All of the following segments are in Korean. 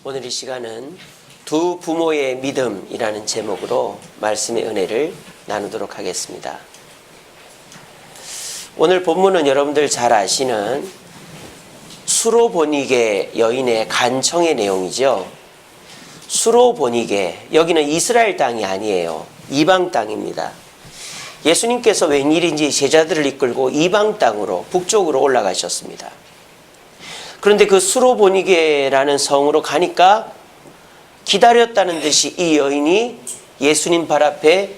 오늘 이 시간은 두 부모의 믿음이라는 제목으로 말씀의 은혜를 나누도록 하겠습니다. 오늘 본문은 여러분들 잘 아시는 수로보니게 여인의 간청의 내용이죠. 수로보니게, 여기는 이스라엘 땅이 아니에요. 이방 땅입니다. 예수님께서 웬일인지 제자들을 이끌고 이방 땅으로 북쪽으로 올라가셨습니다. 그런데 그 수로보니게라는 성으로 가니까 기다렸다는 듯이 이 여인이 예수님 발 앞에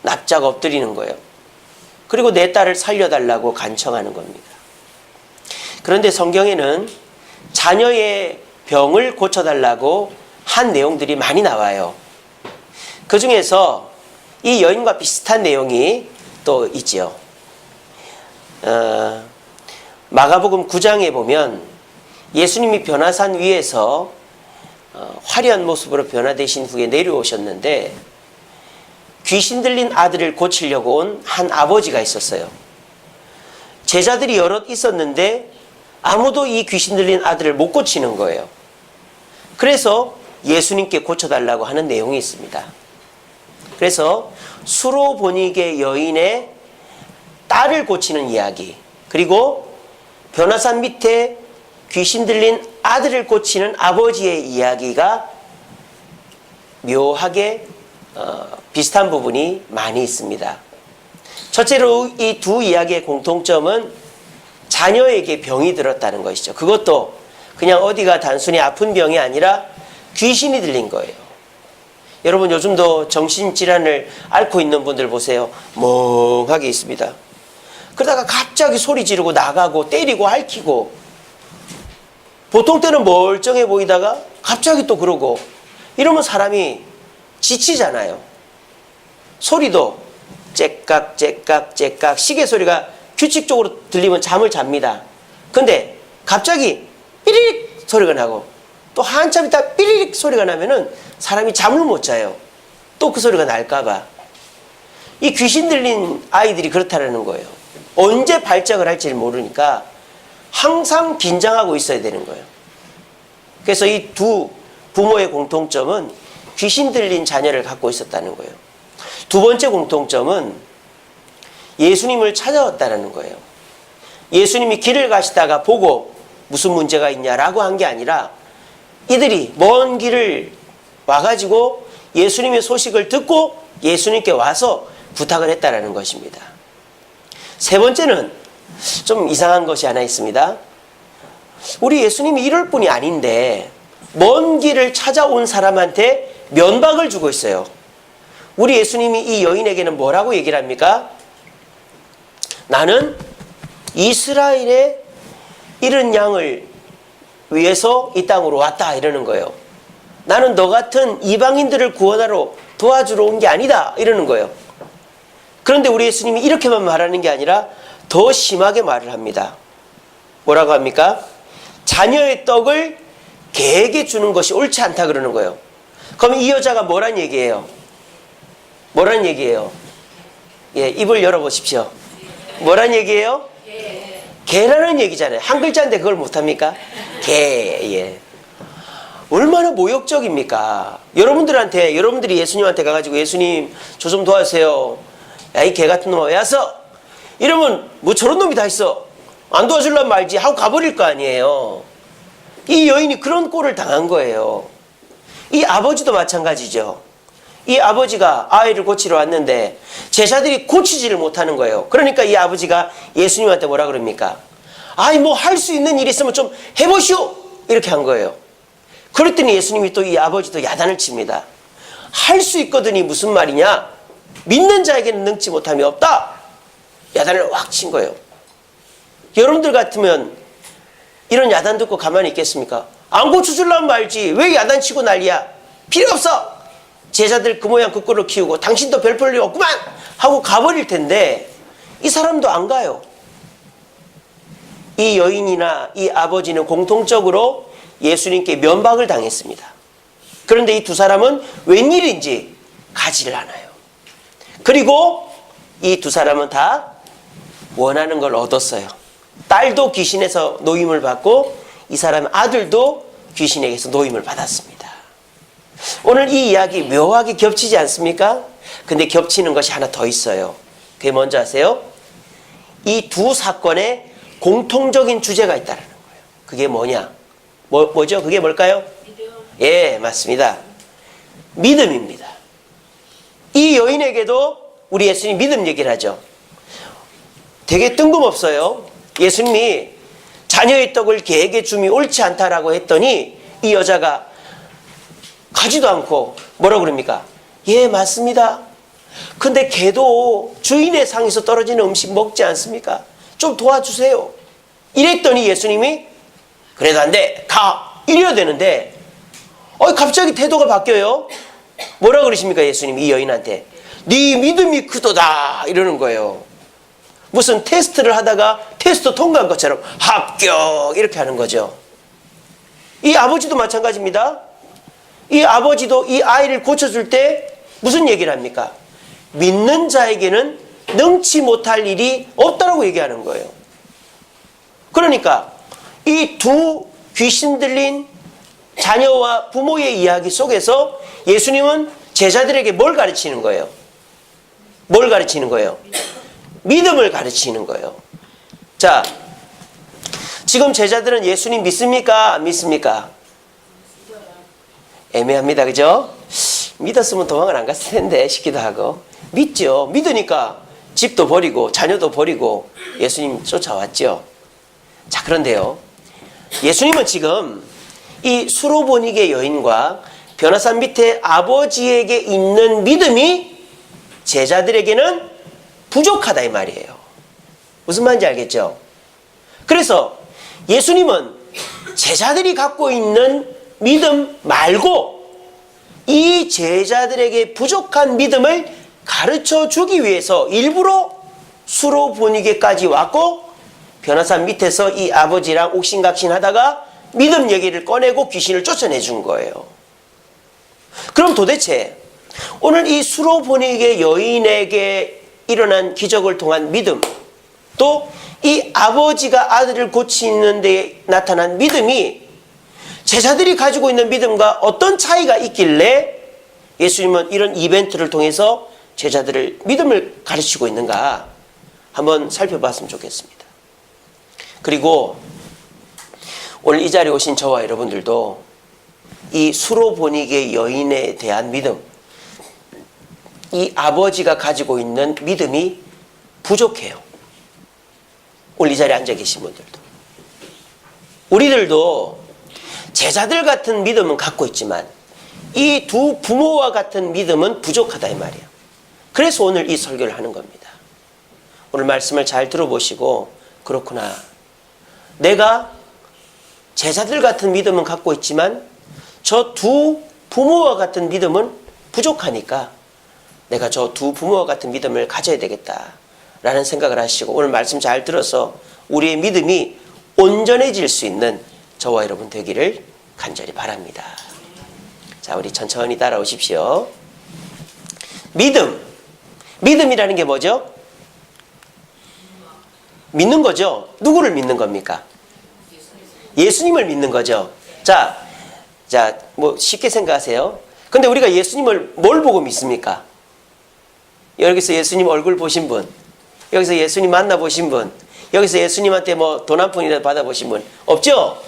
납작 엎드리는 거예요. 그리고 내 딸을 살려달라고 간청하는 겁니다. 그런데 성경에는 자녀의 병을 고쳐달라고 한 내용들이 많이 나와요. 그 중에서 이 여인과 비슷한 내용이 또 있죠. 마가복음 9장에 보면 예수님이 변화산 위에서 화려한 모습으로 변화되신 후에 내려오셨는데 귀신 들린 아들을 고치려고 온 한 아버지가 있었어요. 제자들이 여럿 있었는데 아무도 이 귀신 들린 아들을 못 고치는 거예요. 그래서 예수님께 고쳐달라고 하는 내용이 있습니다. 그래서 수로보니게 여인의 딸을 고치는 이야기, 그리고 변화산 밑에 귀신 들린 아들을 고치는 아버지의 이야기가 묘하게 비슷한 부분이 많이 있습니다. 첫째로 이 두 이야기의 공통점은 자녀에게 병이 들었다는 것이죠. 그것도 그냥 어디가 단순히 아픈 병이 아니라 귀신이 들린 거예요. 여러분 요즘도 정신질환을 앓고 있는 분들 보세요. 멍하게 있습니다. 그러다가 갑자기 소리 지르고 나가고 때리고 핥히고, 보통 때는 멀쩡해 보이다가 갑자기 또 그러고, 이러면 사람이 지치잖아요. 소리도 째깍 째깍 째깍 시계 소리가 규칙적으로 들리면 잠을 잡니다. 근데 갑자기 삐리릭 소리가 나고 또 한참 있다 삐리릭 소리가 나면은 사람이 잠을 못 자요. 또 그 소리가 날까봐. 이 귀신 들린 아이들이 그렇다는 거예요. 언제 발작을 할지를 모르니까 항상 긴장하고 있어야 되는 거예요. 그래서 이 두 부모의 공통점은 귀신 들린 자녀를 갖고 있었다는 거예요. 두 번째 공통점은 예수님을 찾아왔다는 거예요. 예수님이 길을 가시다가 보고 무슨 문제가 있냐라고 한 게 아니라 이들이 먼 길을 와가지고 예수님의 소식을 듣고 예수님께 와서 부탁을 했다라는 것입니다. 세 번째는 좀 이상한 것이 하나 있습니다. 우리 예수님이 이럴 뿐이 아닌데 먼 길을 찾아온 사람한테 면박을 주고 있어요. 우리 예수님이 이 여인에게는 뭐라고 얘기를 합니까? 나는 이스라엘의 잃은 양을 위해서 이 땅으로 왔다, 이러는 거예요. 나는 너 같은 이방인들을 구원하러 도와주러 온 게 아니다, 이러는 거예요. 그런데 우리 예수님이 이렇게만 말하는 게 아니라 더 심하게 말을 합니다. 뭐라고 합니까? 자녀의 떡을 개에게 주는 것이 옳지 않다, 그러는 거예요. 그럼 이 여자가 뭐란 얘기예요? 뭐란 얘기예요? 예, 입을 열어보십시오. 뭐란 얘기예요? 개라는 얘기잖아요. 한 글자인데 그걸 못합니까? 개. 예. 얼마나 모욕적입니까? 여러분들이 예수님한테 가가지고 예수님 저 좀 도와주세요. 야, 이 개 같은 놈아 왜 왔어? 이러면 뭐 저런 놈이 다 있어. 안 도와주려면 말지 하고 가버릴 거 아니에요. 이 여인이 그런 꼴을 당한 거예요. 이 아버지도 마찬가지죠. 이 아버지가 아이를 고치러 왔는데 제자들이 고치지를 못하는 거예요. 그러니까 이 아버지가 예수님한테 뭐라 그럽니까? 아이 뭐 할 수 있는 일이 있으면 좀 해보시오, 이렇게 한 거예요. 그랬더니 예수님이 또 이 아버지도 야단을 칩니다. 할 수 있거든이 무슨 말이냐? 믿는 자에게는 능치 못함이 없다, 야단을 확 친 거예요. 여러분들 같으면 이런 야단 듣고 가만히 있겠습니까? 안 고쳐주려면 말지 왜 야단 치고 난리야? 필요 없어, 제자들 그 모양 그 꼴로 키우고 당신도 별 볼 일 없구만 하고 가버릴 텐데 이 사람도 안 가요. 이 여인이나 이 아버지는 공통적으로 예수님께 면박을 당했습니다. 그런데 이 두 사람은 웬일인지 가지를 않아요. 그리고 이 두 사람은 다 원하는 걸 얻었어요. 딸도 귀신에서 노임을 받고 이 사람의 아들도 귀신에게서 노임을 받았습니다. 오늘 이 이야기 묘하게 겹치지 않습니까? 근데 겹치는 것이 하나 더 있어요. 그게 뭔지 아세요? 이 두 사건에 공통적인 주제가 있다는 거예요. 그게 뭐냐? 뭐죠? 그게 뭘까요? 믿음. 예, 맞습니다. 믿음입니다. 이 여인에게도 우리 예수님 믿음 얘기를 하죠. 되게 뜬금없어요. 예수님이 자녀의 떡을 개에게 줌이 옳지 않다라고 했더니 이 여자가 가지도 않고 뭐라고 그럽니까? 예, 맞습니다. 근데 개도 주인의 상에서 떨어지는 음식 먹지 않습니까? 좀 도와주세요. 이랬더니 예수님이 그래도 안 돼. 가. 이래야 되는데 갑자기 태도가 바뀌어요. 뭐라 그러십니까? 예수님이 이 여인한테 네 믿음이 크도다 이러는 거예요. 무슨 테스트를 하다가 테스트 통과한 것처럼 합격 이렇게 하는 거죠. 이 아버지도 마찬가지입니다. 이 아버지도 이 아이를 고쳐줄 때 무슨 얘기를 합니까? 믿는 자에게는 능치 못할 일이 없다라고 얘기하는 거예요. 그러니까 이 두 귀신 들린 자녀와 부모의 이야기 속에서 예수님은 제자들에게 뭘 가르치는 거예요? 뭘 가르치는 거예요? 믿음을 가르치는 거예요. 자, 지금 제자들은 예수님 믿습니까? 안 믿습니까? 애매합니다. 그죠? 믿었으면 도망을 안 갔을 텐데 싶기도 하고. 믿죠. 믿으니까 집도 버리고 자녀도 버리고 예수님 쫓아왔죠. 자, 그런데요. 예수님은 지금 이 수로보니게 여인과 변화산 밑에 아버지에게 있는 믿음이 제자들에게는 부족하다 이 말이에요. 무슨 말인지 알겠죠? 그래서 예수님은 제자들이 갖고 있는 믿음 말고 이 제자들에게 부족한 믿음을 가르쳐 주기 위해서 일부러 수로보니게까지 왔고 변화산 밑에서 이 아버지랑 옥신각신 하다가 믿음 얘기를 꺼내고 귀신을 쫓아내 준 거예요. 그럼 도대체 오늘 이 수로보니게 여인에게 일어난 기적을 통한 믿음, 또 이 아버지가 아들을 고치는 데 나타난 믿음이 제자들이 가지고 있는 믿음과 어떤 차이가 있길래 예수님은 이런 이벤트를 통해서 제자들을 믿음을 가르치고 있는가 한번 살펴봤으면 좋겠습니다. 그리고 오늘 이 자리에 오신 저와 여러분들도 이 수로보니게 여인에 대한 믿음, 이 아버지가 가지고 있는 믿음이 부족해요. 오늘 이 자리에 앉아 계신 분들도. 우리들도 제자들 같은 믿음은 갖고 있지만 이 두 부모와 같은 믿음은 부족하다 이 말이에요. 그래서 오늘 이 설교를 하는 겁니다. 오늘 말씀을 잘 들어보시고 그렇구나. 내가 제자들 같은 믿음은 갖고 있지만 저 두 부모와 같은 믿음은 부족하니까 내가 저 두 부모와 같은 믿음을 가져야 되겠다라는 생각을 하시고 오늘 말씀 잘 들어서 우리의 믿음이 온전해질 수 있는 저와 여러분 되기를 간절히 바랍니다. 자, 우리 천천히 따라오십시오. 믿음이라는 게 뭐죠? 믿는 거죠. 누구를 믿는 겁니까? 예수님을 믿는 거죠. 자, 뭐 쉽게 생각하세요. 근데 우리가 예수님을 뭘 보고 믿습니까? 여기서 예수님 얼굴 보신 분, 여기서 예수님 만나보신 분, 여기서 예수님한테 뭐 돈 한 푼이라도 받아보신 분 없죠?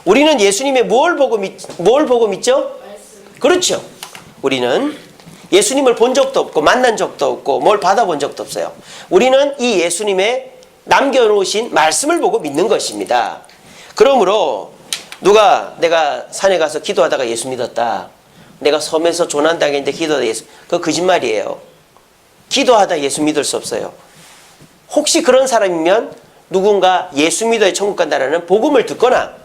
우리는 예수님의 뭘 보고 믿죠? 그렇죠. 우리는 예수님을 본 적도 없고 만난 적도 없고 뭘 받아본 적도 없어요. 우리는 이 예수님의 남겨놓으신 말씀을 보고 믿는 것입니다. 그러므로 내가 산에 가서 기도하다가 예수 믿었다. 내가 섬에서 조난당했는데 기도하다 예수, 그거 거짓말이에요. 기도하다 예수 믿을 수 없어요. 혹시 그런 사람이면 누군가 예수 믿어야 천국 간다라는 복음을 듣거나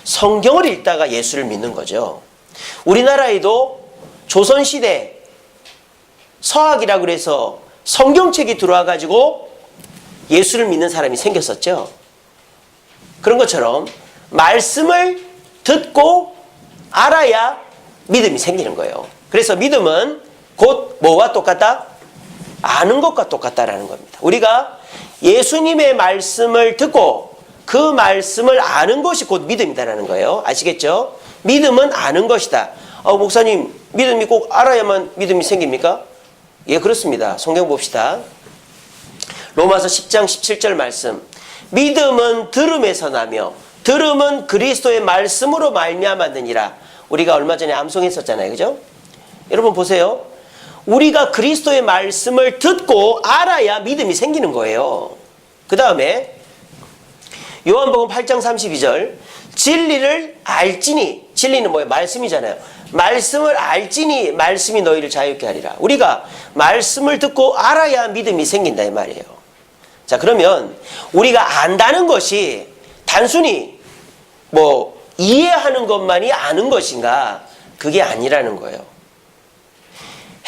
성경을 읽다가 예수를 믿는 거죠. 우리나라에도 조선시대 서학이라고 그래서 성경책이 들어와 가지고 예수를 믿는 사람이 생겼었죠. 그런 것처럼 말씀을 듣고 알아야 믿음이 생기는 거예요. 그래서 믿음은 곧 뭐와 똑같다? 아는 것과 똑같다라는 겁니다. 우리가 예수님의 말씀을 듣고 그 말씀을 아는 것이 곧 믿음이다라는 거예요. 아시겠죠? 믿음은 아는 것이다. 목사님, 믿음이 꼭 알아야만 믿음이 생깁니까? 예, 그렇습니다. 성경 봅시다. 로마서 10장 17절 말씀. 믿음은 들음에서 나며 들음은 그리스도의 말씀으로 말미암았느니라. 우리가 얼마 전에 암송했었잖아요. 그죠? 여러분 보세요. 우리가 그리스도의 말씀을 듣고 알아야 믿음이 생기는 거예요. 그 다음에 요한복음 8장 32절. 진리를 알지니, 진리는 뭐예요? 말씀이잖아요. 말씀을 알지니 말씀이 너희를 자유케 하리라. 우리가 말씀을 듣고 알아야 믿음이 생긴다 이 말이에요. 자, 그러면 우리가 안다는 것이 단순히 뭐 이해하는 것만이 아는 것인가? 그게 아니라는 거예요.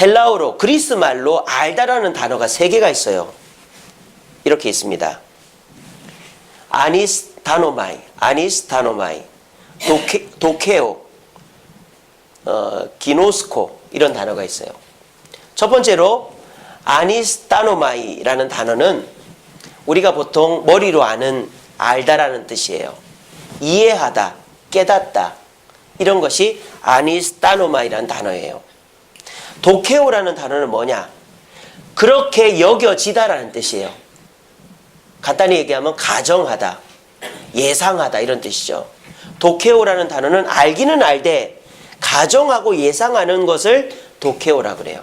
헬라어로 그리스 말로 알다라는 단어가 3개가 있어요. 이렇게 있습니다. 아니스타노마이, 도케오, 기노스코 이런 단어가 있어요. 첫 번째로 아니스타노마이라는 단어는 우리가 보통 머리로 아는 알다라는 뜻이에요. 이해하다, 깨닫다 이런 것이 아니스타노마이라는 단어예요. 도케오라는 단어는 뭐냐? 그렇게 여겨지다라는 뜻이에요. 간단히 얘기하면 가정하다, 예상하다 이런 뜻이죠. 도케오라는 단어는 알기는 알되 가정하고 예상하는 것을 도케오라 그래요.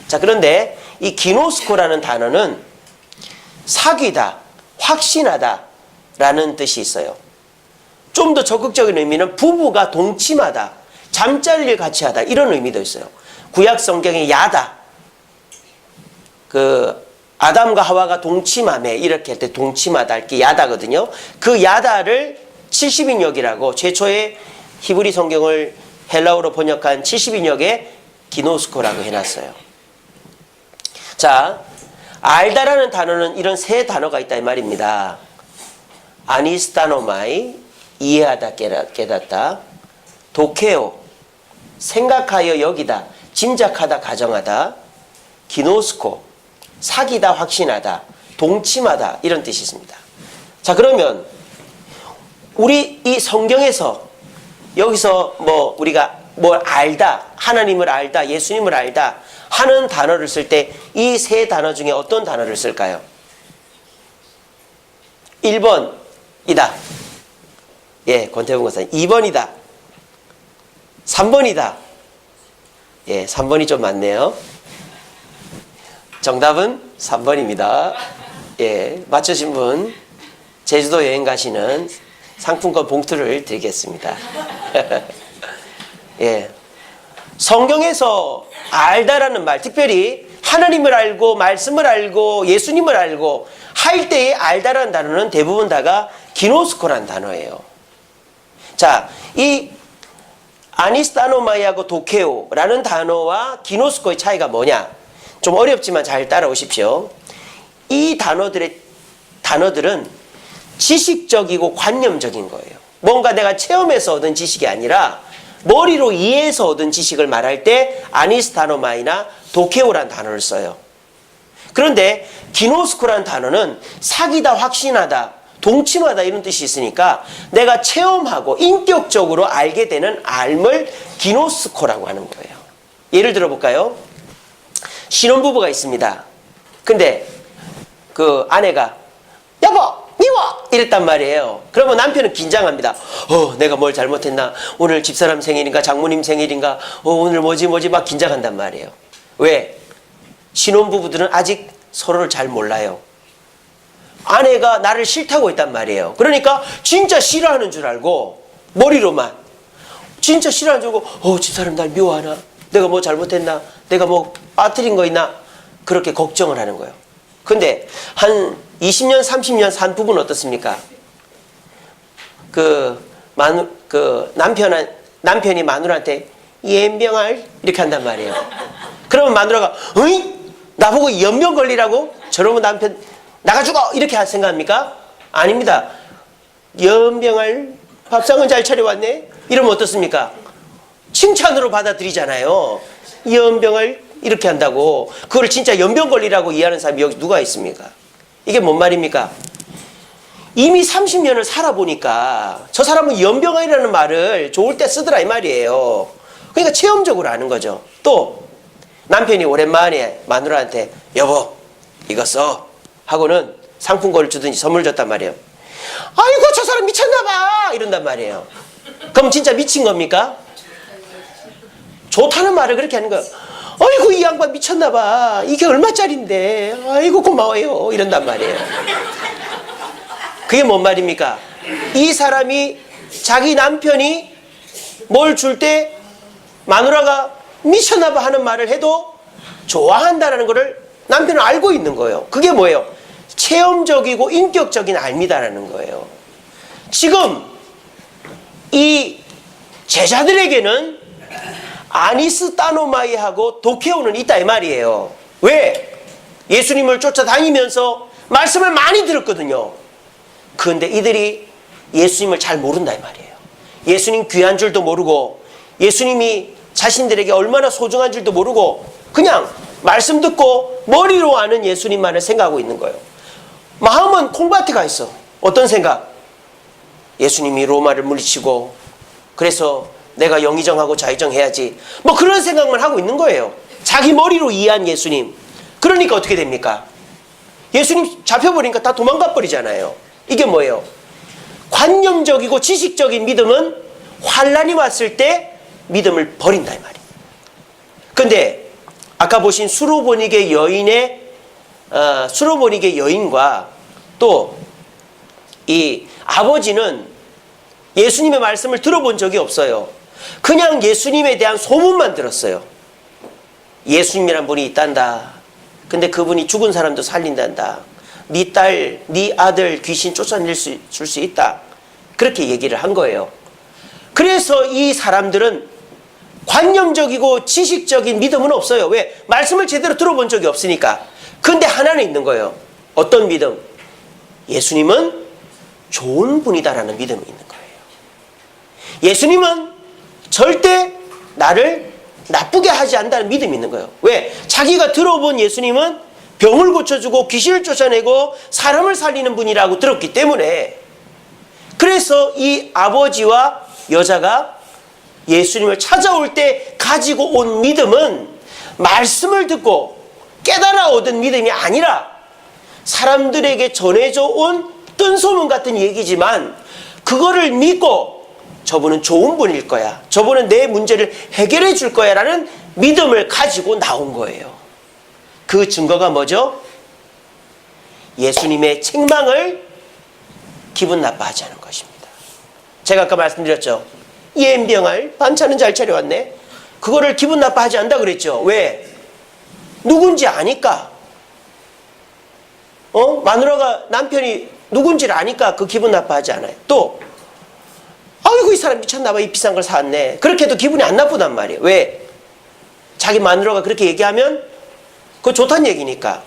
자, 그런데 이 기노스코라는 단어는 사귀다, 확신하다 라는 뜻이 있어요. 좀 더 적극적인 의미는 부부가 동침하다, 잠자리를 같이 하다 이런 의미도 있어요. 구약 성경의 야다, 아담과 하와가 동침하며 이렇게 할 때 동침하다 할 게 야다거든요. 그 야다를 70인역이라고 최초의 히브리 성경을 헬라어로 번역한 70인역에 기노스코라고 해놨어요. 자, 알다라는 단어는 이런 3 단어가 있다 이 말입니다. 아니스타노마이, 이해하다, 깨닫다. 도케오, 생각하여 여기다, 짐작하다, 가정하다. 기노스코, 사귀다, 확신하다, 동침하다 이런 뜻이 있습니다. 자, 그러면 우리 이 성경에서 여기서 뭐 우리가 뭘 알다, 하나님을 알다, 예수님을 알다 하는 단어를 쓸 때 이 3 단어 중에 어떤 단어를 쓸까요? 1번이다. 예, 권태봉 권사님. 2번이다. 3번이다. 예, 3번이 좀 많네요. 정답은 3번입니다. 예, 맞추신 분 제주도 여행 가시는 상품권 봉투를 드리겠습니다. 예, 성경에서 알다라는 말, 특별히 하나님을 알고 말씀을 알고 예수님을 알고 할 때에 알다라는 단어는 대부분 다가 기노스코라는 단어예요. 자, 이 아니스타노마이하고 도케오라는 단어와 기노스코의 차이가 뭐냐? 좀 어렵지만 잘 따라오십시오. 이 단어들은 지식적이고 관념적인 거예요. 뭔가 내가 체험해서 얻은 지식이 아니라 머리로 이해해서 얻은 지식을 말할 때 아니스타노마이나 도케오라는 단어를 써요. 그런데 기노스코라는 단어는 사귀다, 확신하다, 동침하다 이런 뜻이 있으니까 내가 체험하고 인격적으로 알게 되는 알을 기노스코라고 하는 거예요. 예를 들어 볼까요? 신혼부부가 있습니다. 근데 그 아내가 여보 미워 이랬단 말이에요. 그러면 남편은 긴장합니다. 내가 뭘 잘못했나? 오늘 집사람 생일인가 장모님 생일인가? 오늘 뭐지 막 긴장한단 말이에요. 왜? 신혼부부들은 아직 서로를 잘 몰라요. 아내가 나를 싫다고 했단 말이에요. 그러니까 진짜 싫어하는 줄 알고 머리로만 진짜 싫어하는 줄 알고 집사람 날 미워하나? 내가 뭐 잘못했나? 내가 뭐 빠뜨린 거 있나? 그렇게 걱정을 하는 거예요. 근데 한 20년 30년 산 부부는 어떻습니까? 남편이 마누라한테 연병알 이렇게 한단 말이에요. 그러면 마누라가 어이? 나보고 연병 걸리라고? 저러면 남편 나가 죽어! 이렇게 생각합니까? 아닙니다. 연병알 밥상은 잘 차려왔네? 이러면 어떻습니까? 칭찬으로 받아들이잖아요. 연병을 이렇게 한다고. 그걸 진짜 연병 걸리라고 이해하는 사람이 여기 누가 있습니까? 이게 뭔 말입니까? 이미 30년을 살아보니까 저 사람은 연병아리라는 말을 좋을 때 쓰더라 이 말이에요. 그러니까 체험적으로 아는 거죠. 또 남편이 오랜만에 마누라한테 여보 이거 써 하고는 상품권을 주든지 선물 줬단 말이에요. 아이고 저 사람 미쳤나 봐 이런단 말이에요. 그럼 진짜 미친 겁니까? 좋다는 말을 그렇게 하는 거예요. 아이고 이 양반 미쳤나 봐 이게 얼마짜린데 아이고 고마워요 이런단 말이에요. 그게 뭔 말입니까? 이 사람이 자기 남편이 뭘 줄 때 마누라가 미쳤나 봐 하는 말을 해도 좋아한다는 것을 남편은 알고 있는 거예요. 그게 뭐예요? 체험적이고 인격적인 알미다라는 거예요. 지금 이 제자들에게는 아니스타노마이하고 도케오는 있다 이 말이에요. 왜? 예수님을 쫓아다니면서 말씀을 많이 들었거든요. 그런데 이들이 예수님을 잘 모른다 이 말이에요. 예수님 귀한 줄도 모르고 예수님이 자신들에게 얼마나 소중한 줄도 모르고 그냥 말씀 듣고 머리로 아는 예수님만을 생각하고 있는 거예요. 마음은 콩밭에 가 있어. 어떤 생각? 예수님이 로마를 물리치고 그래서 내가 영의정하고 좌의정해야지 뭐 그런 생각만 하고 있는 거예요. 자기 머리로 이해한 예수님. 그러니까 어떻게 됩니까? 예수님 잡혀버리니까 다 도망가 버리잖아요. 이게 뭐예요? 관념적이고 지식적인 믿음은 환란이 왔을 때 믿음을 버린다 이 말이에요. 근데 아까 보신 수로보니게 여인과 또 이 아버지는 예수님의 말씀을 들어본 적이 없어요. 그냥 예수님에 대한 소문만 들었어요. 예수님이란 분이 있단다. 근데 그분이 죽은 사람도 살린단다. 네 딸, 네 아들 귀신 쫓아낼 줄 수 있다. 그렇게 얘기를 한 거예요. 그래서 이 사람들은 관념적이고 지식적인 믿음은 없어요. 왜? 말씀을 제대로 들어본 적이 없으니까. 근데 하나는 있는 거예요. 어떤 믿음? 예수님은 좋은 분이다라는 믿음이 있는 거예요. 예수님은 절대 나를 나쁘게 하지 않는다는 믿음이 있는 거예요. 왜? 자기가 들어본 예수님은 병을 고쳐주고 귀신을 쫓아내고 사람을 살리는 분이라고 들었기 때문에 그래서 이 아버지와 여자가 예수님을 찾아올 때 가지고 온 믿음은 말씀을 듣고 깨달아 얻은 믿음이 아니라 사람들에게 전해져 온 뜬소문 같은 얘기지만 그거를 믿고 저분은 좋은 분일 거야. 저분은 내 문제를 해결해 줄 거야 라는 믿음을 가지고 나온 거예요. 그 증거가 뭐죠? 예수님의 책망을 기분 나빠하지 않은 것입니다. 제가 아까 말씀드렸죠. 예병알 반찬은 잘 차려왔네. 그거를 기분 나빠하지 않는다 그랬죠. 왜? 누군지 아니까. 마누라가 남편이 누군지를 아니까 그 기분 나빠하지 않아요. 또 아이고 이 사람 미쳤나 봐. 이 비싼 걸 사왔네. 그렇게 해도 기분이 안 나쁘단 말이에요. 왜? 자기 마누라가 그렇게 얘기하면 그거 좋다는 얘기니까.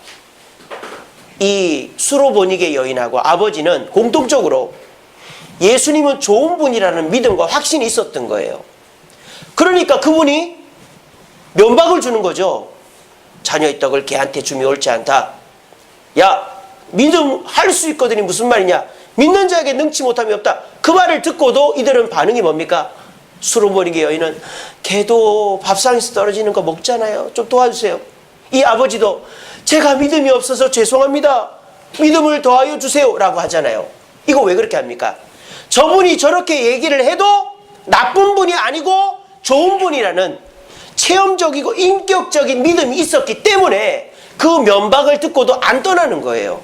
이 수로보니게 여인하고 아버지는 공통적으로 예수님은 좋은 분이라는 믿음과 확신이 있었던 거예요. 그러니까 그분이 면박을 주는 거죠. 자녀의 떡을 개한테 주면 옳지 않다. 야, 믿음 할 수 있거든이 무슨 말이냐? 믿는 자에게 능치 못함이 없다. 그 말을 듣고도 이들은 반응이 뭡니까? 수로보니게 여인은 걔도 밥상에서 떨어지는 거 먹잖아요. 좀 도와주세요. 이 아버지도 제가 믿음이 없어서 죄송합니다. 믿음을 더하여 주세요 라고 하잖아요. 이거 왜 그렇게 합니까? 저분이 저렇게 얘기를 해도 나쁜 분이 아니고 좋은 분이라는 체험적이고 인격적인 믿음이 있었기 때문에 그 면박을 듣고도 안 떠나는 거예요.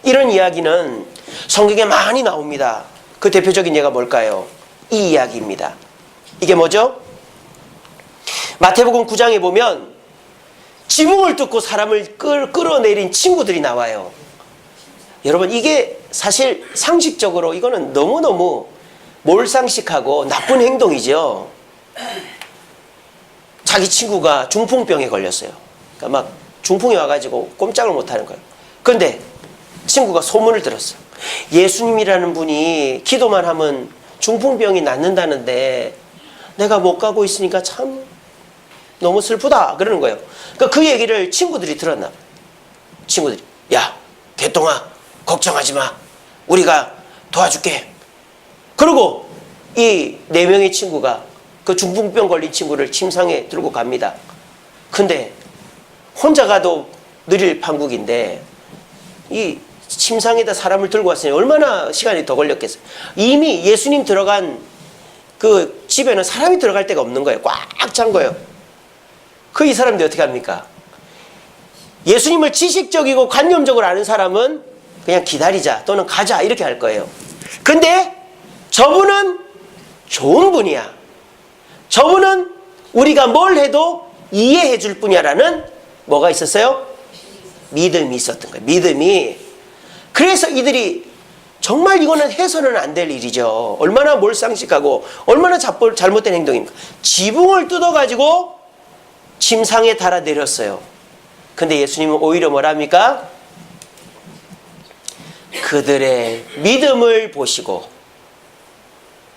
이런 이야기는 성경에 많이 나옵니다. 그 대표적인 예가 뭘까요? 이 이야기입니다. 이게 뭐죠? 마태복음 9장에 보면 지붕을 뚫고 사람을 끌어내린 친구들이 나와요. 여러분 이게 사실 상식적으로 이거는 너무너무 몰상식하고 나쁜 행동이죠. 자기 친구가 중풍병에 걸렸어요. 그러니까 막 중풍이 와가지고 꼼짝을 못하는 거예요. 그런데 친구가 소문을 들었어요. 예수님이라는 분이 기도만 하면 중풍병이 낫는다는데 내가 못 가고 있으니까 참 너무 슬프다 그러는 거예요. 그러니까 그 얘기를 친구들이 들었나 봐요. 친구들이 야 개똥아 걱정하지 마. 우리가 도와줄게. 그리고 이 4명의 친구가 그 중풍병 걸린 친구를 침상에 들고 갑니다. 근데 혼자 가도 느릴 판국인데 이 침상에다 사람을 들고 왔으니 얼마나 시간이 더 걸렸겠어요. 이미 예수님 들어간 그 집에는 사람이 들어갈 데가 없는 거예요. 꽉 찬 거예요. 그 이 사람들이 어떻게 합니까? 예수님을 지식적이고 관념적으로 아는 사람은 그냥 기다리자 또는 가자 이렇게 할 거예요. 근데 저분은 좋은 분이야. 저분은 우리가 뭘 해도 이해해 줄 뿐이야 라는 뭐가 있었어요? 믿음이 있었던 거예요. 믿음이. 그래서 이들이 정말 이거는 해서는 안 될 일이죠. 얼마나 몰상식하고 얼마나 잘못된 행동입니까? 지붕을 뜯어가지고 침상에 달아 내렸어요. 근데 예수님은 오히려 뭐랍니까? 그들의 믿음을 보시고,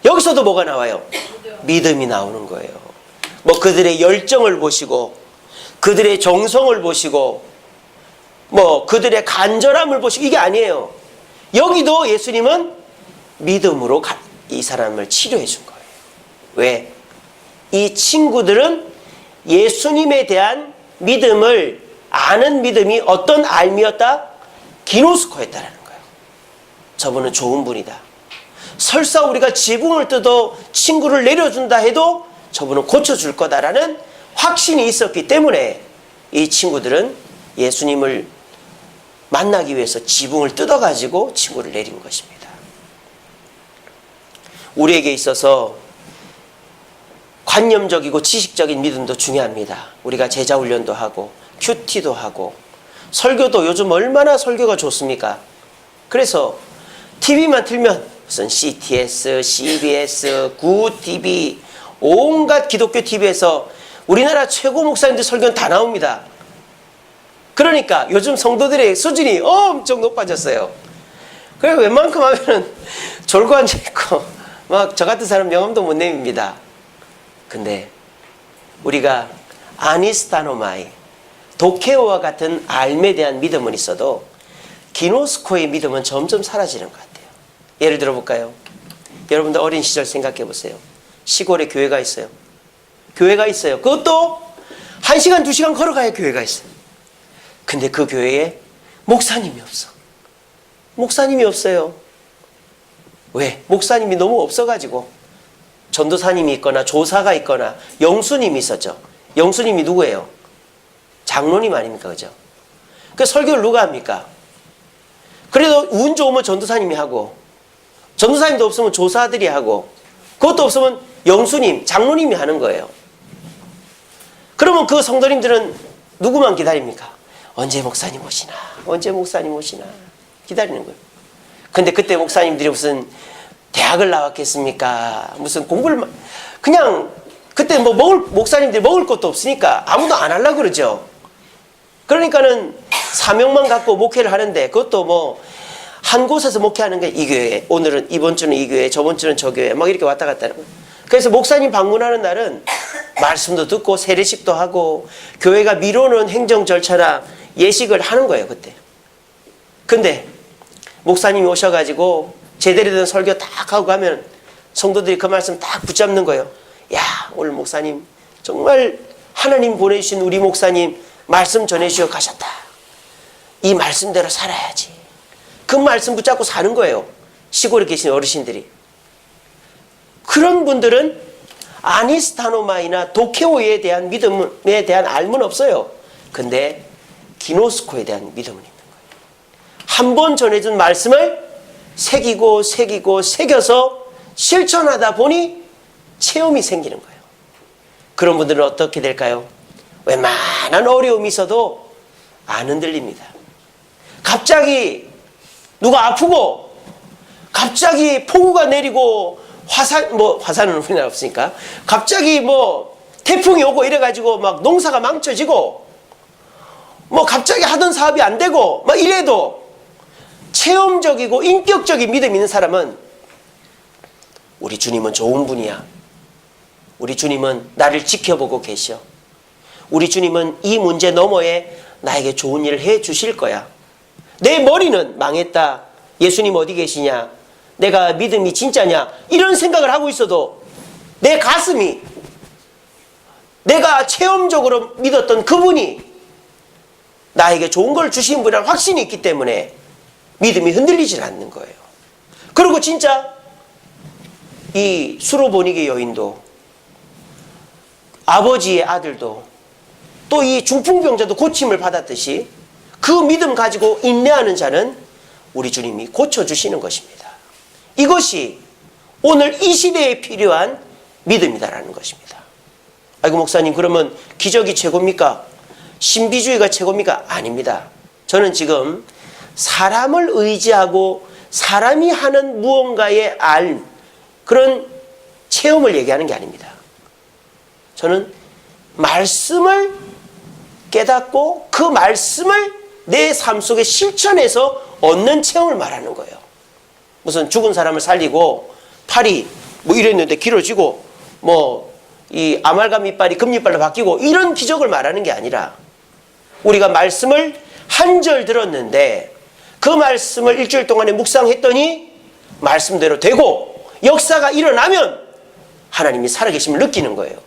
여기서도 뭐가 나와요? 믿음이 나오는 거예요. 뭐 그들의 열정을 보시고, 그들의 정성을 보시고, 뭐 그들의 간절함을 보시고, 이게 아니에요. 여기도 예수님은 믿음으로 이 사람을 치료해 준 거예요. 왜? 이 친구들은 예수님에 대한 믿음을 아는 믿음이 어떤 알미였다? 기노스코였다라는 거예요. 저분은 좋은 분이다. 설사 우리가 지붕을 뜯어 친구를 내려준다 해도 저분은 고쳐줄 거다라는 확신이 있었기 때문에 이 친구들은 예수님을 만나기 위해서 지붕을 뜯어가지고 친구를 내린 것입니다. 우리에게 있어서 관념적이고 지식적인 믿음도 중요합니다. 우리가 제자훈련도 하고 큐티도 하고 설교도 요즘 얼마나 설교가 좋습니까? 그래서 TV만 틀면 무슨 CTS, CBS, 구TV 온갖 기독교 TV에서 우리나라 최고 목사님들 설교는 다 나옵니다. 그러니까 요즘 성도들의 수준이 엄청 높아졌어요. 그래서 웬만큼 하면은 졸고 앉아있고 막 저 같은 사람 명함도 못 내밉니다. 근데 우리가 아니스타노마이, 도케오와 같은 알에 대한 믿음은 있어도 기노스코의 믿음은 점점 사라지는 것 같아요. 예를 들어 볼까요? 여러분들 어린 시절 생각해 보세요. 시골에 교회가 있어요. 교회가 있어요. 그것도 1시간, 2시간 걸어가야 교회가 있어요. 근데 그 교회에 목사님이 없어. 목사님이 없어요. 왜? 목사님이 너무 없어가지고 전도사님이 있거나 조사가 있거나 영수님이 있었죠. 영수님이 누구예요? 장로님 아닙니까? 그죠? 그 설교를 누가 합니까? 그래도 운 좋으면 전도사님이 하고, 전도사님도 없으면 조사들이 하고, 그것도 없으면 영수님, 장로님이 하는 거예요. 그러면 그 성도님들은 누구만 기다립니까? 언제 목사님 오시나? 언제 목사님 오시나? 기다리는 거예요. 근데 그때 목사님들이 무슨 대학을 나왔겠습니까? 무슨 공부를 그냥 그때 뭐 목사님들이 먹을 것도 없으니까 아무도 안 하려고 그러죠. 그러니까는 사명만 갖고 목회를 하는데, 그것도 뭐 한 곳에서 목회하는 게 이 교회, 오늘은 이번 주는 이 교회, 저번 주는 저 교회, 막 이렇게 왔다 갔다 하는 거예요. 그래서 목사님 방문하는 날은 말씀도 듣고 세례식도 하고 교회가 미루는 행정 절차나 예식을 하는 거예요, 그때. 근데 목사님이 오셔가지고 제대로 된 설교 딱 하고 가면 성도들이 그 말씀 딱 붙잡는 거예요. 야, 오늘 목사님 정말 하나님 보내주신 우리 목사님 말씀 전해주시고 가셨다. 이 말씀대로 살아야지. 그 말씀 붙잡고 사는 거예요. 시골에 계신 어르신들이. 그런 분들은 아니스타노마이나 도케오에 대한 믿음에 대한 알은 없어요. 근데 기노스코에 대한 믿음은 있는 거예요. 한 번 전해준 말씀을 새기고 새겨서 실천하다 보니 체험이 생기는 거예요. 그런 분들은 어떻게 될까요? 웬만한 어려움이 있어도 안 흔들립니다. 갑자기 누가 아프고, 갑자기 폭우가 내리고, 화산은 우리나라 없으니까, 갑자기 뭐 태풍이 오고 이래가지고 막 농사가 망쳐지고, 뭐 갑자기 하던 사업이 안 되고, 막 이래도 체험적이고 인격적인 믿음 있는 사람은 우리 주님은 좋은 분이야. 우리 주님은 나를 지켜보고 계셔. 우리 주님은 이 문제 너머에 나에게 좋은 일을 해 주실 거야. 내 머리는 망했다. 예수님 어디 계시냐? 내가 믿음이 진짜냐? 이런 생각을 하고 있어도 내 가슴이 내가 체험적으로 믿었던 그분이 나에게 좋은 걸 주신 분이라는 확신이 있기 때문에 믿음이 흔들리질 않는 거예요. 그리고 진짜 이 수로보니게 여인도 아버지의 아들도 또 이 중풍병자도 고침을 받았듯이 그 믿음 가지고 인내하는 자는 우리 주님이 고쳐주시는 것입니다. 이것이 오늘 이 시대에 필요한 믿음이다라는 것입니다. 아이고 목사님, 그러면 기적이 최고입니까? 신비주의가 최고입니까? 아닙니다. 저는 지금 사람을 의지하고 사람이 하는 무언가의 그런 체험을 얘기하는 게 아닙니다. 저는 말씀을 깨닫고 그 말씀을 내 삶 속에 실천해서 얻는 체험을 말하는 거예요. 무슨 죽은 사람을 살리고 팔이 뭐 이랬는데 길어지고 뭐 이 아말감 이빨이 금이빨로 바뀌고 이런 기적을 말하는 게 아니라 우리가 말씀을 한 절 들었는데 그 말씀을 일주일 동안에 묵상했더니 말씀대로 되고 역사가 일어나면 하나님이 살아계심을 느끼는 거예요.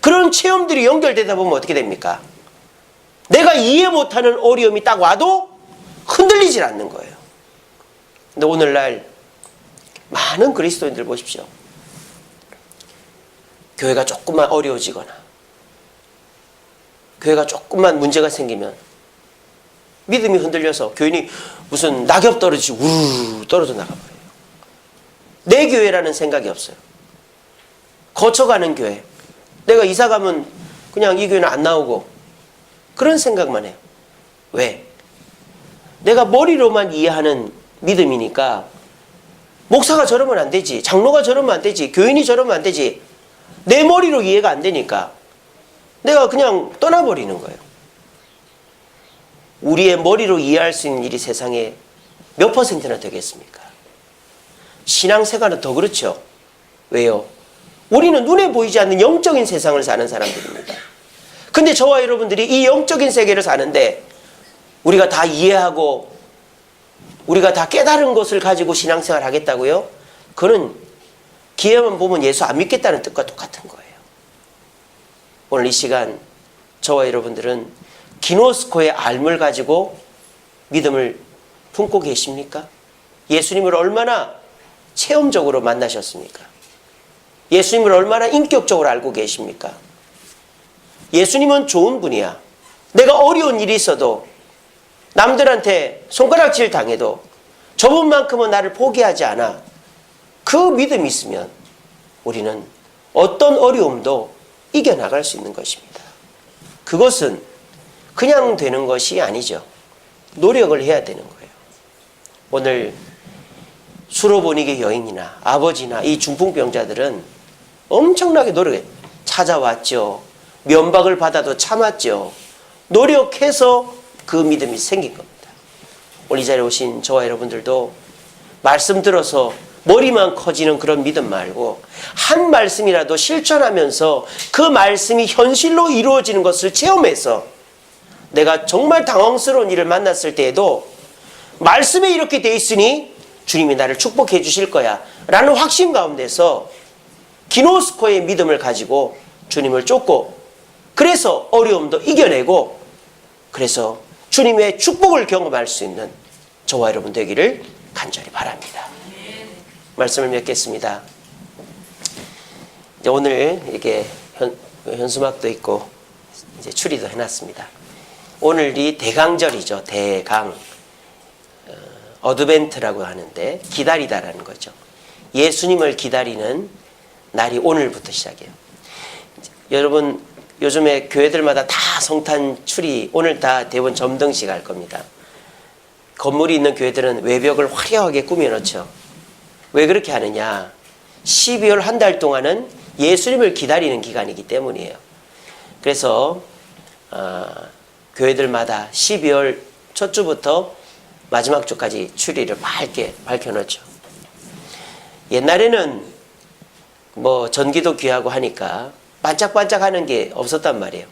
그런 체험들이 연결되다 보면 어떻게 됩니까? 내가 이해 못하는 어려움이 딱 와도 흔들리질 않는 거예요. 근데 오늘날 많은 그리스도인들 보십시오. 교회가 조금만 어려워지거나 교회가 조금만 문제가 생기면 믿음이 흔들려서 교인이 무슨 낙엽 떨어지고 우르르 떨어져 나가버려요. 내 교회라는 생각이 없어요. 거쳐가는 교회. 내가 이사 가면 그냥 이 교회는 안 나오고 그런 생각만 해요. 왜? 내가 머리로만 이해하는 믿음이니까 목사가 저러면 안 되지, 장로가 저러면 안 되지, 교인이 저러면 안 되지, 내 머리로 이해가 안 되니까 내가 그냥 떠나버리는 거예요. 우리의 머리로 이해할 수 있는 일이 세상에 몇 퍼센트나 되겠습니까? 신앙생활은 더 그렇죠. 왜요? 우리는 눈에 보이지 않는 영적인 세상을 사는 사람들입니다. 근데 저와 여러분들이 이 영적인 세계를 사는데 우리가 다 이해하고 우리가 다 깨달은 것을 가지고 신앙생활 하겠다고요? 그는 기회만 보면 예수 안 믿겠다는 뜻과 똑같은 거예요. 오늘 이 시간 저와 여러분들은 기노스코의 알을 가지고 믿음을 품고 계십니까? 예수님을 얼마나 체험적으로 만나셨습니까? 예수님을 얼마나 인격적으로 알고 계십니까? 예수님은 좋은 분이야. 내가 어려운 일이 있어도 남들한테 손가락질 당해도 저분만큼은 나를 포기하지 않아. 그 믿음이 있으면 우리는 어떤 어려움도 이겨나갈 수 있는 것입니다. 그것은 그냥 되는 것이 아니죠. 노력을 해야 되는 거예요. 오늘 수로보니게 여인이나 아버지나 이 중풍병자들은 엄청나게 노력해 찾아왔죠. 면박을 받아도 참았죠. 노력해서 그 믿음이 생긴 겁니다. 오늘 이 자리에 오신 저와 여러분들도 말씀 들어서 머리만 커지는 그런 믿음 말고 한 말씀이라도 실천하면서 그 말씀이 현실로 이루어지는 것을 체험해서 내가 정말 당황스러운 일을 만났을 때에도 말씀에 이렇게 돼 있으니 주님이 나를 축복해 주실 거야 라는 확신 가운데서 기노스코의 믿음을 가지고 주님을 쫓고 그래서 어려움도 이겨내고 그래서 주님의 축복을 경험할 수 있는 저와 여러분 되기를 간절히 바랍니다. 말씀을 맺겠습니다. 이제 오늘 이렇게 현수막도 있고 이제 추리도 해놨습니다. 오늘이 대강절이죠. 대강. 어드벤트라고 하는데 기다리다라는 거죠. 예수님을 기다리는 날이 오늘부터 시작이에요. 여러분 요즘에 교회들마다 다 성탄 추리 오늘 다 대부분 점등식 할 겁니다. 건물이 있는 교회들은 외벽을 화려하게 꾸며놓죠. 왜 그렇게 하느냐? 12월 한 달 동안은 예수님을 기다리는 기간이기 때문이에요. 그래서 교회들마다 12월 첫 주부터 마지막 주까지 추리를 밝게 밝혀놓죠. 옛날에는 뭐 전기도 귀하고 하니까 반짝반짝하는 게 없었단 말이에요.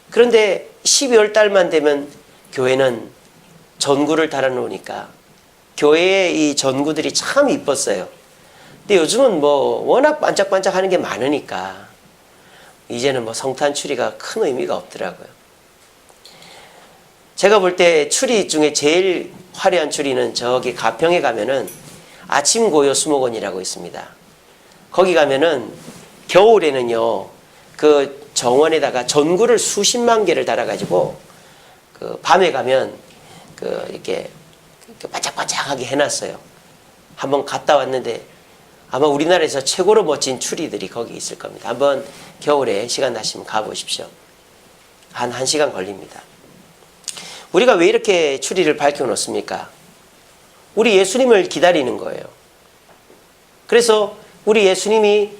그런데 12월 달만 되면 교회는 전구를 달아놓으니까 교회의 이 전구들이 참 이뻤어요. 근데 요즘은 뭐 워낙 반짝반짝 하는 게 많으니까 이제는 뭐 성탄 추리가 큰 의미가 없더라고요. 제가 볼 때 추리 중에 제일 화려한 추리는 저기 가평에 가면은 아침고요 수목원이라고 있습니다. 거기 가면은 겨울에는요, 그 정원에다가 전구를 수십만 개를 달아가지고 그 밤에 가면 그 이렇게 반짝반짝하게 해놨어요. 한번 갔다 왔는데 아마 우리나라에서 최고로 멋진 추리들이 거기 있을 겁니다. 한번 겨울에 시간 나시면 가보십시오. 한 1시간 걸립니다. 우리가 왜 이렇게 추리를 밝혀놓습니까? 우리 예수님을 기다리는 거예요. 그래서 우리 예수님이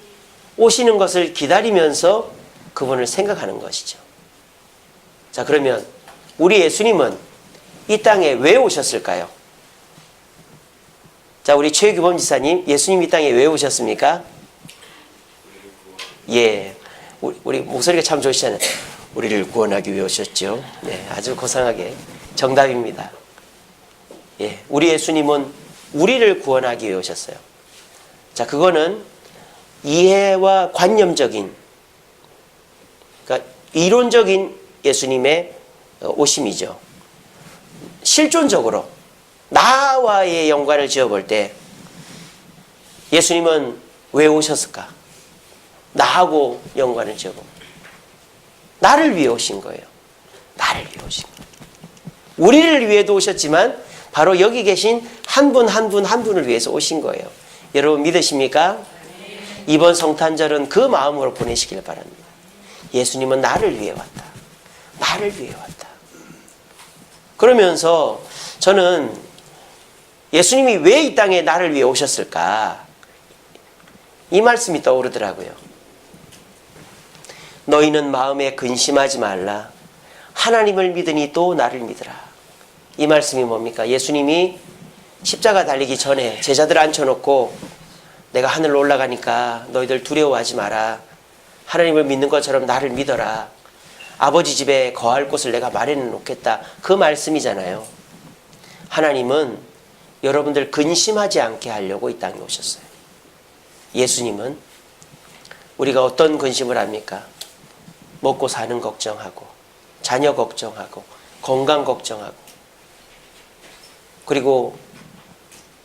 오시는 것을 기다리면서 그분을 생각하는 것이죠. 자, 그러면 우리 예수님은 이 땅에 왜 오셨을까요? 자, 우리 최규범 지사님, 예수님 이 땅에 왜 오셨습니까? 예, 우리 목소리가 참 좋으시잖아요. 우리를 구원하기 위해 오셨죠. 네, 아주 고상하게 정답입니다. 예, 우리 예수님은 우리를 구원하기 위해 오셨어요. 자, 그거는 이해와 관념적인, 그러니까 이론적인 예수님의 오심이죠. 실존적으로 나와의 연관을 지어볼 때 예수님은 왜 오셨을까? 나하고 연관을 지어봅니다. 나를 위해 오신 거예요. 나를 위해 오신 거예요. 우리를 위해도 오셨지만 바로 여기 계신 한 분 한 분 한 분을 위해서 오신 거예요. 여러분 믿으십니까? 이번 성탄절은 그 마음으로 보내시길 바랍니다. 예수님은 나를 위해 왔다. 나를 위해 왔다. 그러면서 저는 예수님이 왜 이 땅에 나를 위해 오셨을까? 이 말씀이 떠오르더라고요. 너희는 마음에 근심하지 말라. 하나님을 믿으니 또 나를 믿으라. 이 말씀이 뭡니까? 예수님이 십자가 달리기 전에 제자들 앉혀놓고 내가 하늘로 올라가니까 너희들 두려워하지 마라. 하나님을 믿는 것처럼 나를 믿어라. 아버지 집에 거할 곳을 내가 마련해 놓겠다. 그 말씀이잖아요. 하나님은 여러분들 근심하지 않게 하려고 이 땅에 오셨어요. 예수님은 우리가 어떤 근심을 합니까? 먹고 사는 걱정하고 자녀 걱정하고 건강 걱정하고 그리고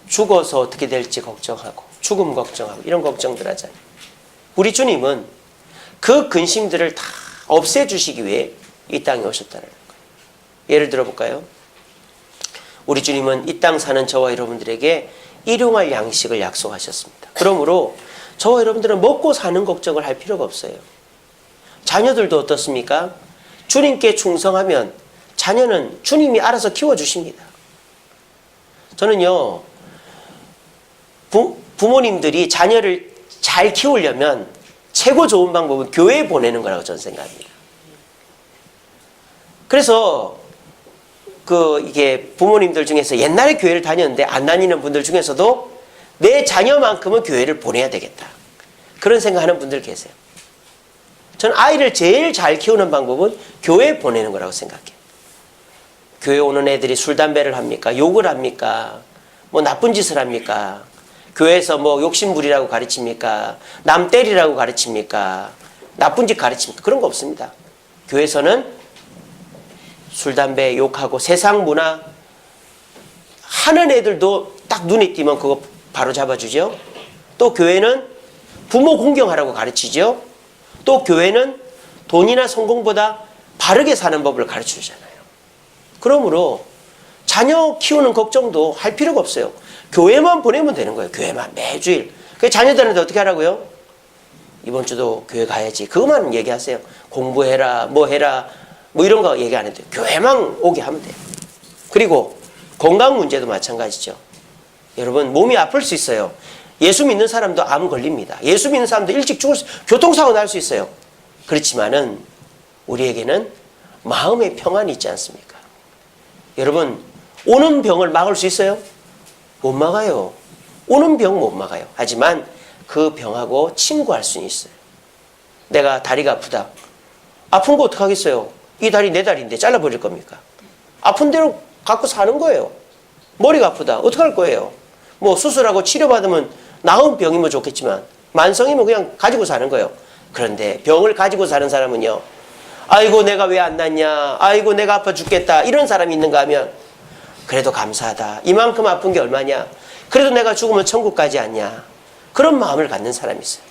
죽어서 어떻게 될지 걱정하고 죽음 걱정하고 이런 걱정들 하잖아요. 우리 주님은 그 근심들을 다 없애주시기 위해 이 땅에 오셨다는 거예요. 예를 들어볼까요? 우리 주님은 이 땅 사는 저와 여러분들에게 일용할 양식을 약속하셨습니다. 그러므로 저와 여러분들은 먹고 사는 걱정을 할 필요가 없어요. 자녀들도 어떻습니까? 주님께 충성하면 자녀는 주님이 알아서 키워주십니다. 저는요, 부모님들이 자녀를 잘 키우려면 최고 좋은 방법은 교회에 보내는 거라고 저는 생각합니다. 그래서 이게 부모님들 중에서 옛날에 교회를 다녔는데 안 다니는 분들 중에서도 내 자녀만큼은 교회를 보내야 되겠다. 그런 생각하는 분들 계세요. 저는 아이를 제일 잘 키우는 방법은 교회에 보내는 거라고 생각해요. 교회 오는 애들이 술, 담배를 합니까? 욕을 합니까? 뭐 나쁜 짓을 합니까? 교회에서 뭐 욕심부리라고 가르칩니까? 남 때리라고 가르칩니까? 나쁜 짓 가르칩니까? 그런 거 없습니다. 교회에서는 술, 담배, 욕하고 세상 문화 하는 애들도 딱 눈에 띄면 그거 바로 잡아주죠. 또 교회는 부모 공경하라고 가르치죠. 또 교회는 돈이나 성공보다 바르게 사는 법을 가르쳐주잖아요. 그러므로 자녀 키우는 걱정도 할 필요가 없어요. 교회만 보내면 되는 거예요. 교회만 매주일. 그 자녀들한테 어떻게 하라고요? 이번 주도 교회 가야지. 그것만 얘기하세요. 공부해라, 뭐 해라, 뭐 이런 거 얘기 안 해도 돼요. 교회만 오게 하면 돼요. 그리고 건강 문제도 마찬가지죠. 여러분 몸이 아플 수 있어요. 예수 믿는 사람도 암 걸립니다. 예수 믿는 사람도 일찍 죽을 수, 교통사고 날 수 있어요. 그렇지만은 우리에게는 마음의 평안이 있지 않습니까? 여러분 오는 병을 막을 수 있어요? 못 막아요. 오는 병 못 막아요. 하지만 그 병하고 친구할 수는 있어요. 내가 다리가 아프다. 아픈 거 어떡하겠어요? 이 다리 내 다리인데 잘라버릴 겁니까? 아픈 대로 갖고 사는 거예요. 머리가 아프다. 어떡할 거예요? 뭐 수술하고 치료받으면 나은 병이면 좋겠지만 만성이면 그냥 가지고 사는 거예요. 그런데 병을 가지고 사는 사람은요. 아이고 내가 왜 안 낫냐. 아이고 내가 아파 죽겠다. 이런 사람이 있는가 하면 그래도 감사하다. 이만큼 아픈 게 얼마냐. 그래도 내가 죽으면 천국 가지 않냐. 그런 마음을 갖는 사람이 있어요.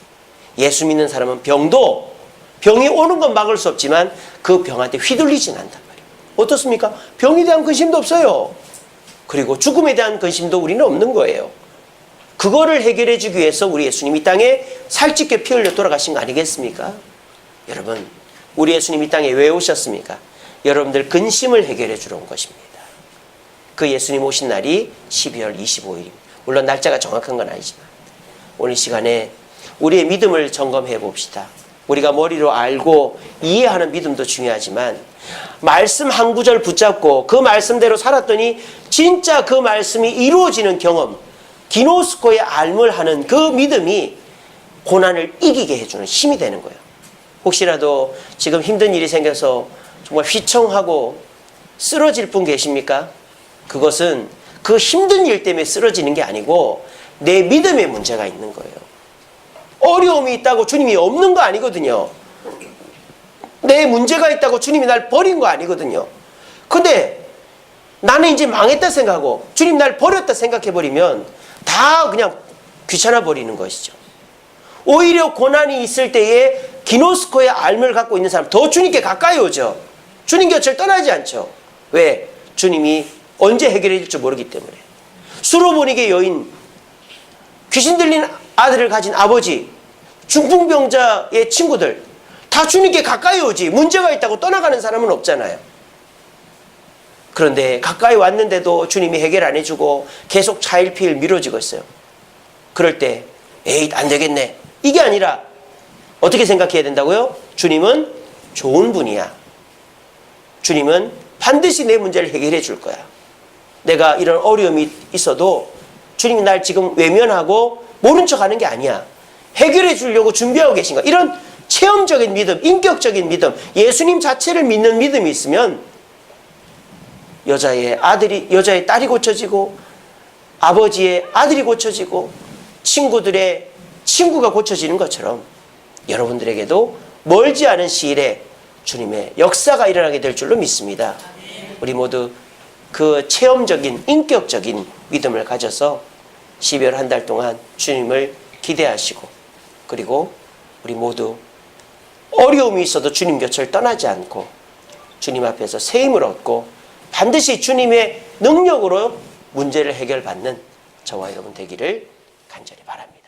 예수 믿는 사람은 병이 오는 건 막을 수 없지만 그 병한테 휘둘리진 않단 말이에요. 어떻습니까? 병에 대한 근심도 없어요. 그리고 죽음에 대한 근심도 우리는 없는 거예요. 그거를 해결해 주기 위해서 우리 예수님 이 땅에 살찌게 피 흘려 돌아가신 거 아니겠습니까? 여러분, 우리 예수님 이 땅에 왜 오셨습니까? 여러분들 근심을 해결해 주러 온 것입니다. 그 예수님 오신 날이 12월 25일입니다. 물론 날짜가 정확한 건 아니지만 오늘 시간에 우리의 믿음을 점검해 봅시다. 우리가 머리로 알고 이해하는 믿음도 중요하지만 말씀 한 구절 붙잡고 그 말씀대로 살았더니 진짜 그 말씀이 이루어지는 경험, 기노스코의 알물 하는 그 믿음이 고난을 이기게 해주는 힘이 되는 거예요. 혹시라도 지금 힘든 일이 생겨서 정말 휘청하고 쓰러질 분 계십니까? 그것은 그 힘든 일 때문에 쓰러지는 게 아니고 내 믿음에 문제가 있는 거예요. 어려움이 있다고 주님이 없는 거 아니거든요. 내 문제가 있다고 주님이 날 버린 거 아니거든요. 근데 나는 이제 망했다 생각하고 주님 날 버렸다 생각해버리면 다 그냥 귀찮아 버리는 것이죠. 오히려 고난이 있을 때에 기노스코의 알을 갖고 있는 사람 더 주님께 가까이 오죠. 주님 곁을 떠나지 않죠. 왜? 주님이 언제 해결해 줄지 모르기 때문에. 수로보니게 여인, 귀신 들린 아들을 가진 아버지, 중풍병자의 친구들 다 주님께 가까이 오지 문제가 있다고 떠나가는 사람은 없잖아요. 그런데 가까이 왔는데도 주님이 해결 안 해주고 계속 차일피일 미뤄지고 있어요. 그럴 때 에이 안 되겠네. 이게 아니라 어떻게 생각해야 된다고요? 주님은 좋은 분이야. 주님은 반드시 내 문제를 해결해 줄 거야. 내가 이런 어려움이 있어도 주님이 날 지금 외면하고 모른 척하는 게 아니야. 해결해 주려고 준비하고 계신 거야. 이런 체험적인 믿음, 인격적인 믿음, 예수님 자체를 믿는 믿음이 있으면 여자의 딸이 고쳐지고 아버지의 아들이 고쳐지고 친구들의 친구가 고쳐지는 것처럼 여러분들에게도 멀지 않은 시일에 주님의 역사가 일어나게 될 줄로 믿습니다. 우리 모두 그 체험적인 인격적인 믿음을 가져서 12월 한 달 동안 주님을 기대하시고 그리고 우리 모두 어려움이 있어도 주님 곁을 떠나지 않고 주님 앞에서 새 힘을 얻고 반드시 주님의 능력으로 문제를 해결받는 저와 여러분 되기를 간절히 바랍니다.